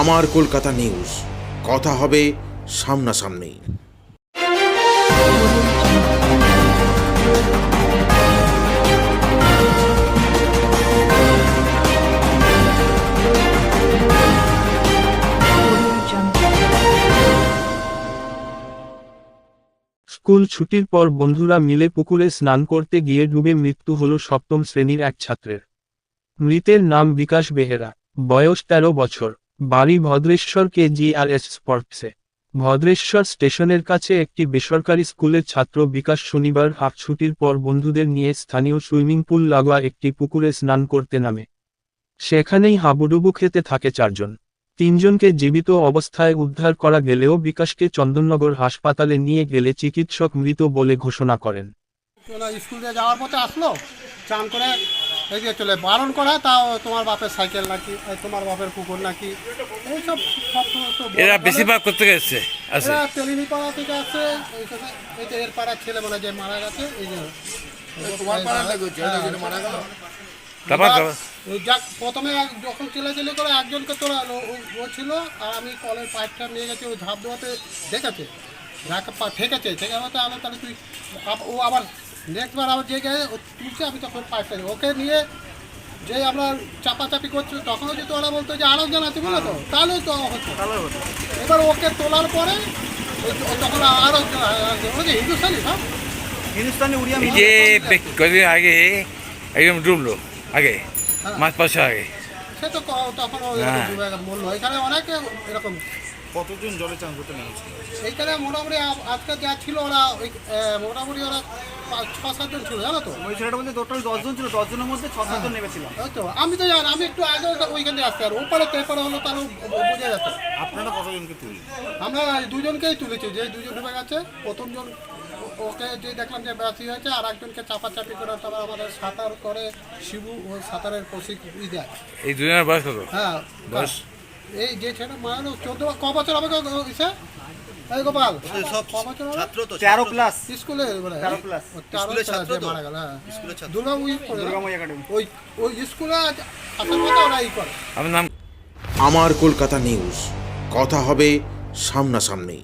আমার কলকাতা নিউজ, কথা হবে সামনাসামনি। স্কুল ছুটির পর বন্ধুরা মিলে পুকুরে স্নান করতে গিয়ে ডুবে মৃত্যু হল সপ্তম শ্রেণীর এক ছাত্রের। মৃতের নাম বিকাশ বেহেরা, বয়স 13 বছর, বাড়ি ভদ্রেশ্বর KGRS স্পোর্টসে। ভদ্রেশ্বর স্টেশনের কাছে একটি বেসরকারি স্কুলের ছাত্র বিকাশ শনিবার হাফ ছুটির পর বন্ধুদের নিয়ে স্থানীয় সুইমিং পুল লাগোয়া একটি পুকুরে স্নান করতে নামে। সেখানেই হাবুডুবু খেতে থাকে 4 জন। 3 জনকে জীবিত অবস্থায় উদ্ধার করা গেলেও বিকাশকে চন্দননগর হাসপাতালে নিয়ে গেলে চিকিৎসক মৃত বলে ঘোষণা করেন। স্কুল দিয়ে যাওয়ার পথে আসলো, চান করে এদিকে চলে বারণ করা, তাও তোমার বাপের সাইকেল নাকি, তোমার বাপের পুকুর নাকি, এইসব এরা বেশিরভাগ করতে গেছে তেলিনি পাড়া থেকে আছে। এই যে এর পাড়ার ছেলে মানে যে মারা গেছে, এই যে যাক প্রথমে যখন চেলে করে একজনকে তোলালো, ও ছিল, আর আমি কলের পাইপটা নিয়ে গেছি, ও ঝাঁপ দেওয়াতে দেখেছে, ঠেকেছে, ঠেকাতে আমি তাহলে তুই, ও আবার নেক্সট বার আবার যে গেছে তুলছে, আমি তখন পাইপটা ওকে নিয়ে যে আমরা চাপাচাপি করছি, তখনও যদি ওরা বলতো যে আরও জন আছে বুঝলো তো, তাহলেও তো হচ্ছে। এবার ওকে তোলার পরে তখন আরও হিন্দুস্তানি, হ্যাঁ হিন্দুস্তানি উড়িয়া যে কদিন আগে একদম ডুবলো আগে, মাস পাশে আগে, সে তো তখন বললো। এখানে অনেক এরকম। কতজন জলে চান করতে নেমেছে এইখানে? মোটামুটি আজকে যা ছিল ওরা মোটামুটি ওরা 6-7 জন ছিল, জানো তো। ওই ছেলেটা বলতে টোটাল 10 জন ছিল, 10 জনের মধ্যে 6-7 জন নেমেছিল। ওই তো আমি তো জানি, আমি একটু আগে ওইখানে আসতে, আর ওপারে পেপারে হলো তারও বোঝা যাচ্ছে। আপনারা কতজনকে তুললেন? আমরা 2 জনকেই তুলেছি, যে 2 জন ডুবে গেছে। প্রথম জন ওকে যে দেখলাম যে ব্যাসি হয়েছে, আর একজনকে চাপাচাপি করে তারপর আমাদের সাঁতার করে শিবু, ও সাঁতারের প্রশিক্ষণ দেয়। এই দুজনের বয়স কত? হ্যাঁ বয়স এই যে ছেলে মারা 14 ক বছর হবে ইসে? এই গোপাল সব ক বছর হবে? ছাত্র তো 13 প্লাস স্কুলে 13 প্লাস স্কুলের ছাত্র মারা গেল। হ্যাঁ স্কুলের ছাত্র, দুর্গাময়ী একাডেমি। ওই স্কুলে আসার কথা ওরা ই করে। আমার কলকাতা নিউজ, কথা হবে সামনাসামনি।